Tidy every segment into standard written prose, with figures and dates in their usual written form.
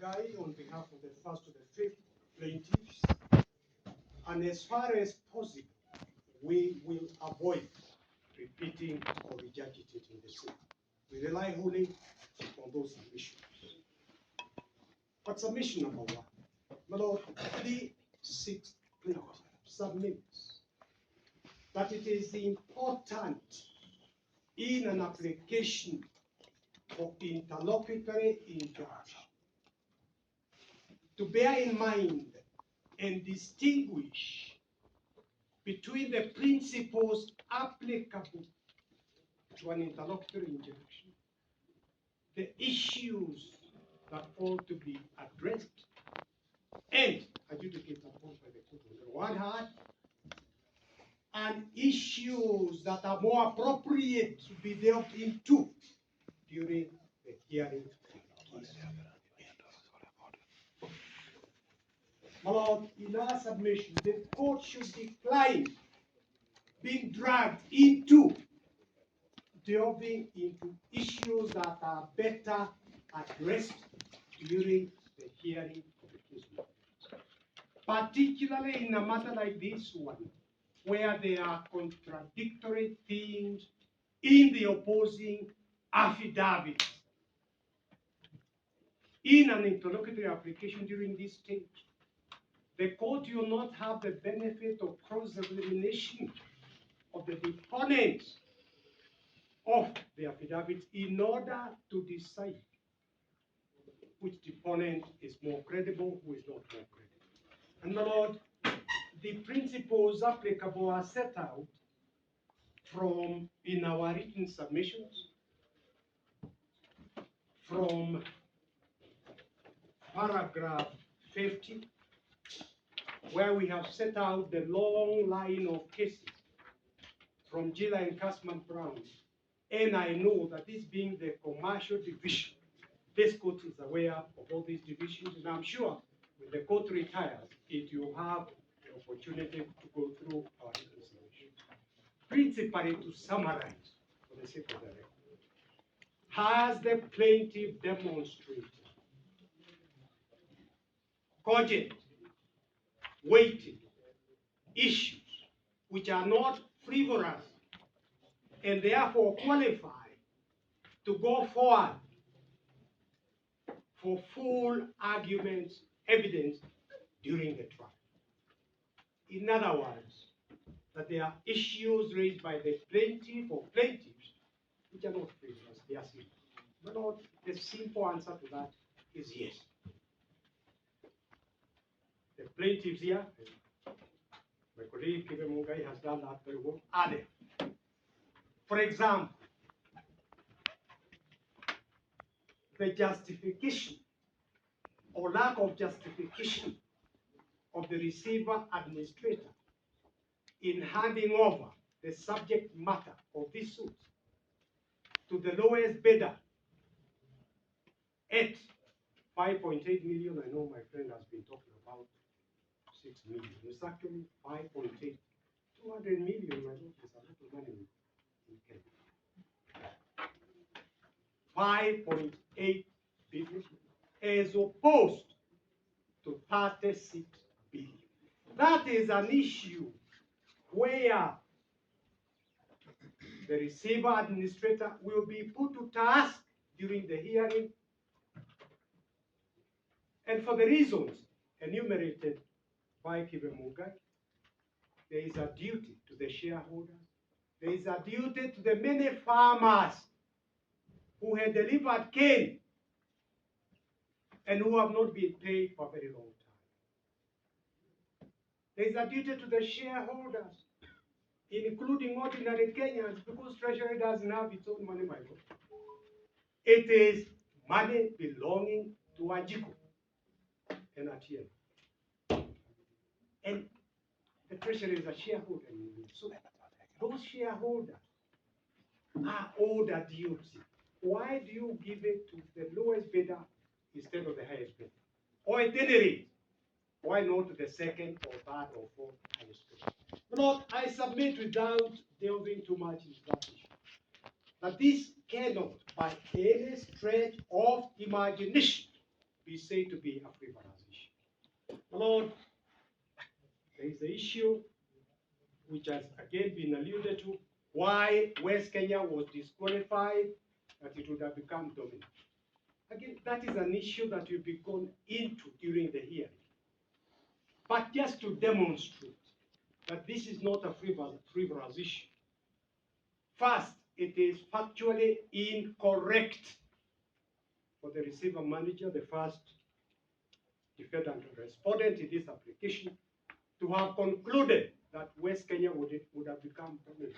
Mugai on behalf of the first to the fifth plaintiffs. And as far as possible, we will avoid repeating or regurgitating the same. We rely wholly on those submissions. But submission number one, my Lord, the sixth plaintiff submits that it is important in an application for interlocutory injunction to bear in mind and distinguish between the principles applicable to an interlocutory injunction, the issues that ought to be addressed and adjudicated upon by the court on the one hand, and issues that are more appropriate to be dealt into during the hearing. My Lord, in our submission, the court should decline being dragged into delving into issues that are better addressed during the hearing of the case. Particularly in a matter like this one, where there are contradictory things in the opposing affidavits. In an interlocutory application during this stage, the court will not have the benefit of cross-examination of the deponents of the affidavits in order to decide which deponent is more credible, who is not more credible. And my Lord, the principles applicable are set out from in our written submissions from paragraph 50, where we have set out the long line of cases from Gila and Casman Brown. And I know that this being the commercial division, this court is aware of all these divisions, and I'm sure when the court retires, it will have the opportunity to go through our submissions. Principally, to summarize, for the sake of the record, has the plaintiff demonstrated cogent, weighty issues which are not frivolous and therefore qualify to go forward for full arguments, evidence during the trial. In other words, that there are issues raised by the plaintiff or plaintiffs which are not frivolous, they are simple. But not the simple answer to that is yes. The plaintiffs here, my colleague Kevin Mungai has done that very well, are there. For example, the justification or lack of justification of the receiver administrator in handing over the subject matter of this suit to the lowest bidder at 5.8 million. I know my friend has been talking about 6 million. It's actually 5.8. 200 million, I know, is a little money in Kenya. 5.8 billion as opposed to 36 billion. That is an issue where the receiver administrator will be put to task during the hearing, and for the reasons enumerated by Kibemugai, there is a duty to the shareholders, there is a duty to the many farmers who had delivered cane and who have not been paid for a very long time. There is a duty to the shareholders, including ordinary Kenyans, because Treasury doesn't have its own money, my God. It is money belonging to Ajiko and Atieno. And the Treasury is a shareholder. So those shareholders are owed a duty. Why do you give it to the lowest bidder instead of the highest bidder? Or at any rate, why not to the second or third or fourth highest bidder? Lord, I submit without delving too much into that issue, that this cannot, by any stretch of imagination, be said to be a frivolous issue. My Lord, there is the issue which has again been alluded to, why West Kenya was disqualified, that it would have become dominant. Again, that is an issue that will be gone into during the hearing. But just to demonstrate that this is not a frivolous issue. First, it is factually incorrect for the receiver manager, the first defendant or respondent in this application, to have concluded that West Kenya would have become dominant.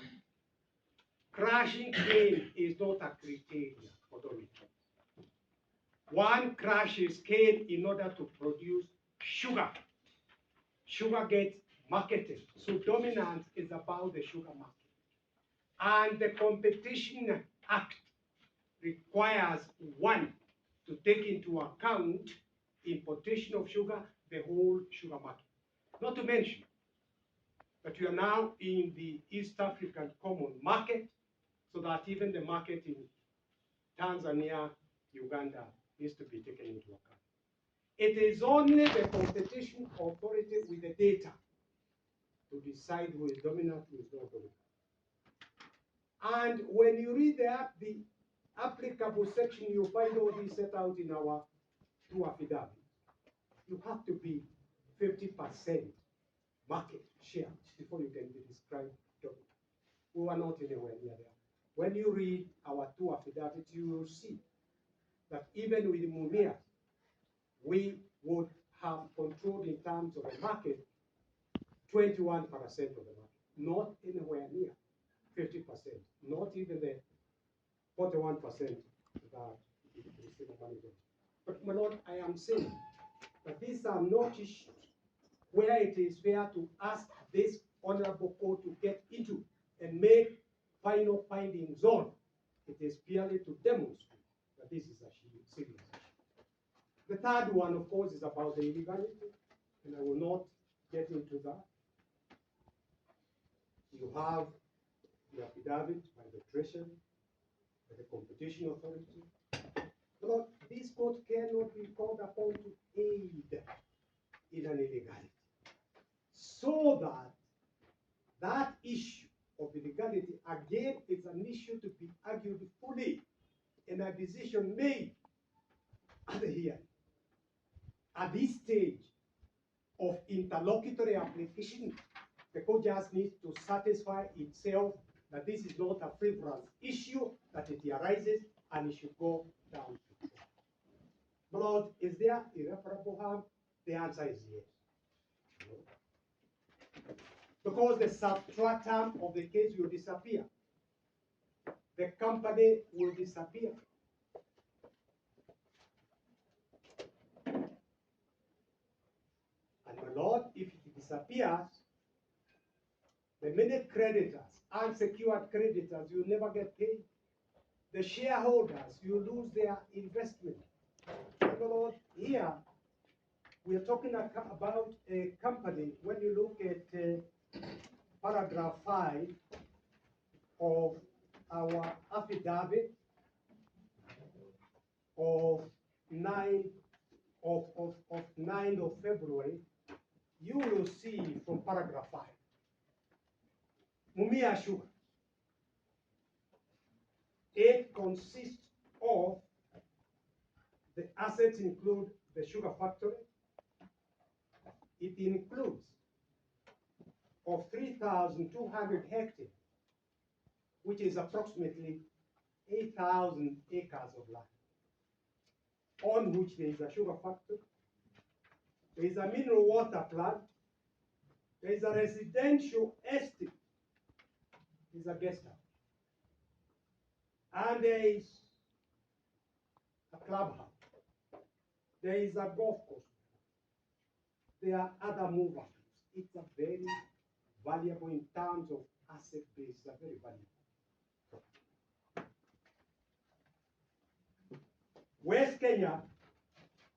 Crushing cane is not a criteria for dominance. One crushes cane in order to produce sugar. Sugar gets marketed. So dominance is about the sugar market. And the Competition Act requires one to take into account importation of sugar, the whole sugar market. Not to mention that we are now in the East African Common Market, so that even the market in Tanzania, Uganda needs to be taken into account. It is only the competition authority with the data to decide who is dominant, who is not dominant. And when you read the applicable section, you find all these set out in our two affidavits. You have to be 50% market share before you can be described dominant. We were not anywhere near there. When you read our two affidavits, you will see that even with Mumias, we would have controlled in terms of the market 21% of the market, not anywhere near 50%, not even the 41% that the receiver manager. But my Lord, I am saying that these are not issues where it is fair to ask this honorable court to get into and make final findings on. It is purely to demonstrate that this is a serious issue. The third one, of course, is about the illegality, and I will not get into that. You have the affidavit by the Treasury, by the Competition Authority. But this court cannot be called upon to aid in an illegality. So that issue of illegality, again, is an issue to be argued fully and a decision made at the hearing. At this stage of interlocutory application, the court just needs to satisfy itself that this is not a frivolous issue, that it arises and it should go down to court. My Lord, is there irreparable harm? The answer is yes. Because the substratum of the case will disappear. The company will disappear. And my Lord, if it disappears, the many creditors, unsecured creditors, will never get paid. The shareholders, you lose their investment. My Lord, here, we are talking about a company. When you look at paragraph 5 of our affidavit of 9 of February, you will see from paragraph 5, Mumias Sugar. It consists of the assets include the sugar factory. It includes of 3,200 hectares, which is approximately 8,000 acres of land, on which there is a sugar factory, there is a mineral water plant, there is a residential estate, there is a guest house, and there is a clubhouse, there is a golf course, there are other movers. It's a very valuable in terms of asset base, it's a very valuable. West Kenya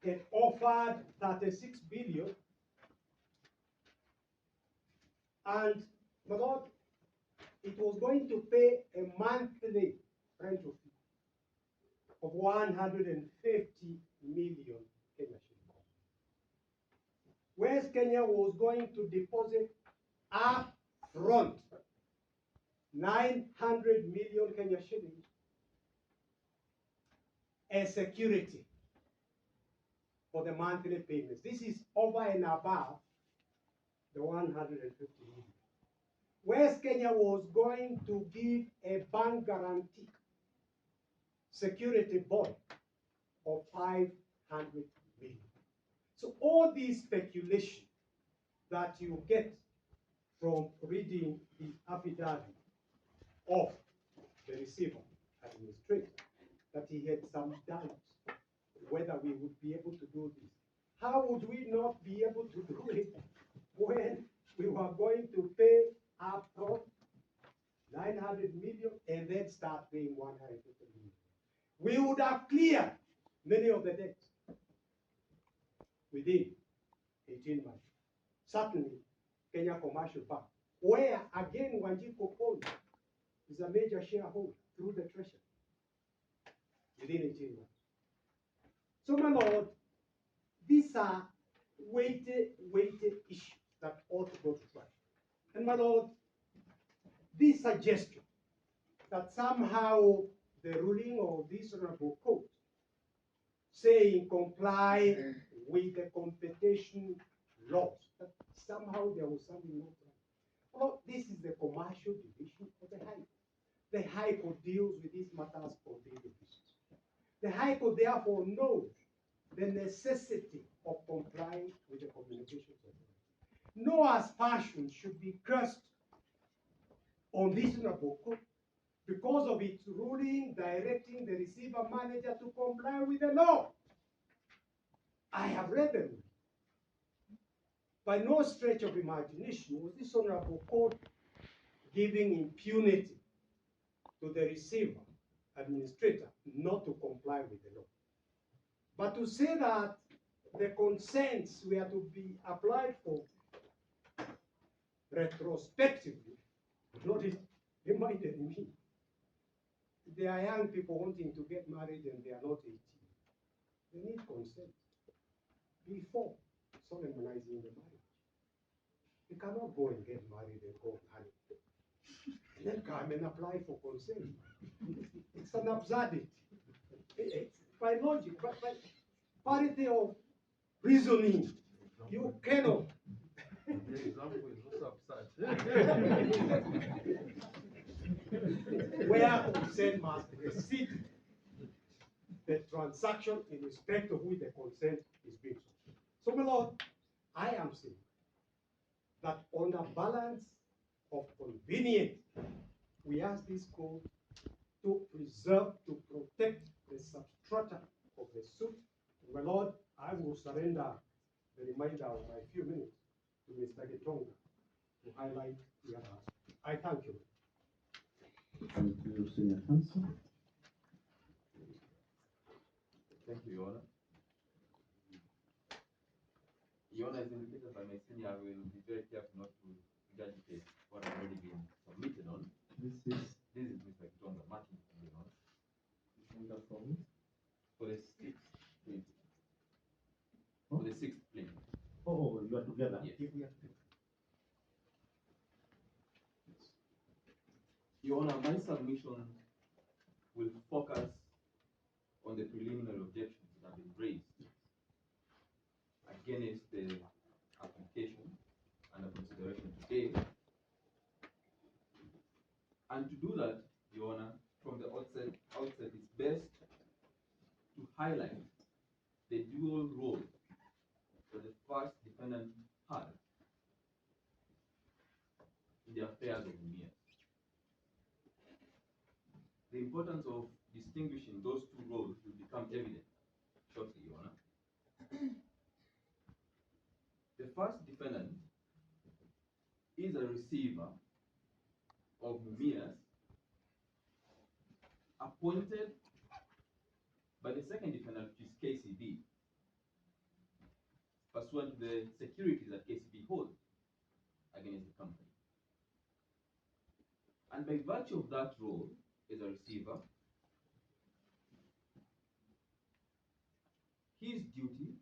had offered 36 billion, and my Lord, it was going to pay a monthly rental fee of 150 million Kenyan West Kenya was going to deposit up front 900 million Kenya shillings as security for the monthly payments. This is over and above the 150 million. West Kenya was going to give a bank guarantee security bond of 500 million. So all these speculation that you get from reading the affidavit of the receiver administrator, that he had some doubts whether we would be able to do this. How would we not be able to do it when we were going to pay upfront 900 million and then start paying 150 million? We would have cleared many of the debts within 18 months. Certainly, Kenya Commercial Bank, where again Wanjiku Paul is a major shareholder through the treasury within 18 months. So, my Lord, these are weighty issues that ought to go to trial. And my Lord, this suggestion that somehow the ruling of this honorable court saying comply with the competition laws, that somehow there was something not right. Well, this is the commercial division of the High Court. The High Court deals with these matters on daily basis. The High Court therefore knows the necessity of complying with the communications authority. No aspersion should be cast on this honorable court because of its ruling directing the receiver manager to comply with the law. I have read them. By no stretch of imagination was this honorable court giving impunity to the receiver administrator not to comply with the law. But to say that the consents were to be applied for retrospectively, not it reminded me. There are young people wanting to get married and they are not 18. They need consent before solemnizing the marriage. You cannot go and get married and go on honeymoon and then come and apply for consent. It's an absurdity. It's by logic, but by parity of reasoning, you cannot. The example is also absurd. Where consent must precede the transaction in respect of which the consent is being sought. So, my Lord, I am saying that on the balance of convenience, we ask this court to preserve, to protect the substrata of the suit. And my Lord, I will surrender the remainder of my few minutes to Mr. Gitonga to highlight the other aspect. I thank you. Thank you, Senior Counsel. Thank you, Your Honor. Your Honor, as indicated by my senior, I will be very careful not to regurgitate what has already been submitted on. This is Mr. Kitonga, Martin, Your Honor. Kitonga from For the sixth plaintiff. For the sixth plaintiff. Oh, you are together? Yes. If we are together. Your Honor, my submission will focus on the preliminary objections that have been raised against the application under consideration today. And to do that, Your Honor, from the outset, it's best to highlight the dual role that the first defendant had in the affairs of Mumias. The importance of distinguishing those two roles will become evident shortly, Your Honor. The first defendant is a receiver of Mumias appointed by the second defendant, which is KCB, pursuant to the securities that KCB holds against the company. And by virtue of that role as a receiver, his duty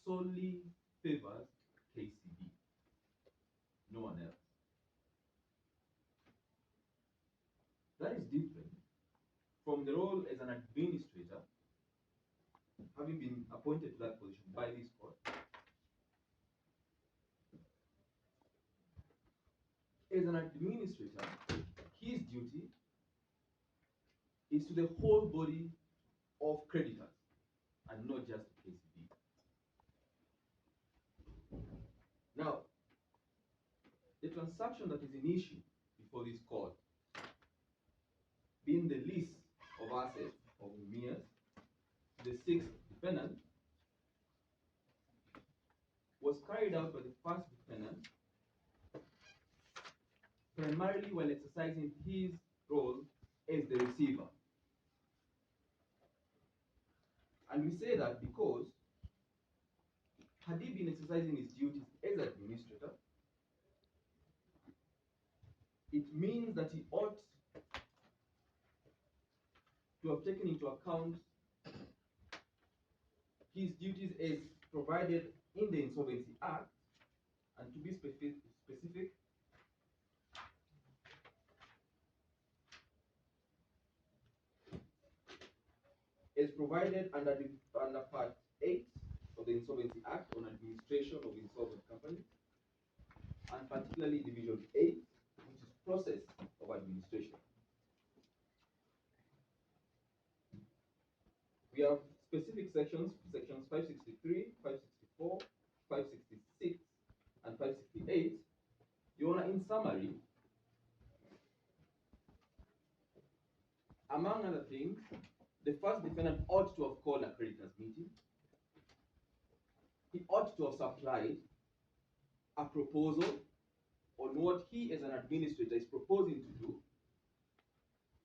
solely favors KCB, no one else. That is different from the role as an administrator, having been appointed to that position by this court. As an administrator, his duty is to the whole body of creditors and not just to KCB. Now, the transaction that is in issue before this court, being the lease of assets of Mumias, the sixth defendant, was carried out by the first defendant primarily while exercising his role as the receiver. And we say that because had he been exercising his duties as administrator, it means that he ought to have taken into account his duties as provided in the Insolvency Act, and to be specific, as provided under Part 8 of the Insolvency Act on administration of insolvent companies, and particularly Division 8, which is process of administration. We have specific sections, sections 563, 564, 566, and 568. Your Honor, in summary, among other things, the first defendant ought to have called a creditors meeting. He ought to have supplied a proposal on what he as an administrator is proposing to do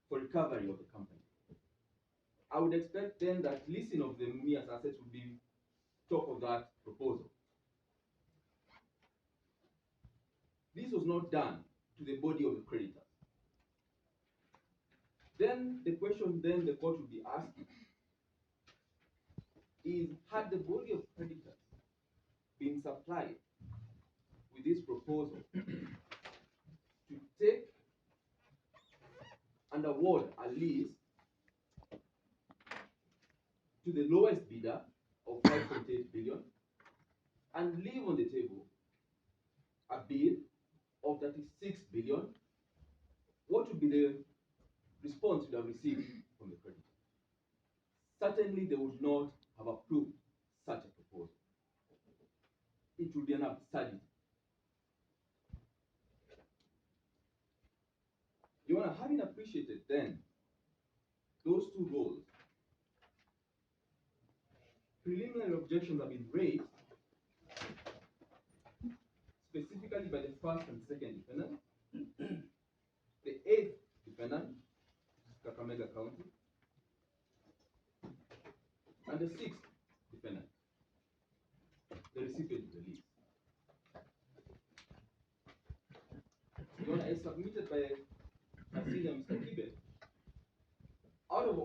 for recovery of the company. I would expect then that leasing of the Mumias assets would be top of that proposal. This was not done to the body of the creditors. Then the question then the court would be asking is, had the body of creditors been supplied with this proposal to take and award a lease to the lowest bidder of 5.8 billion and leave on the table a bid of 36 billion, what would be the response we have received from the creditor? Certainly they would not have approved such a proposal. It would be an absurdity. Your Honor, having appreciated then those two roles, preliminary objections have been raised specifically by the first and second defendant, the eighth defendant, Kakamega County, and the sixth defendant, the recipient of the lease. Your Honor, as submitted by Mr. Kibe,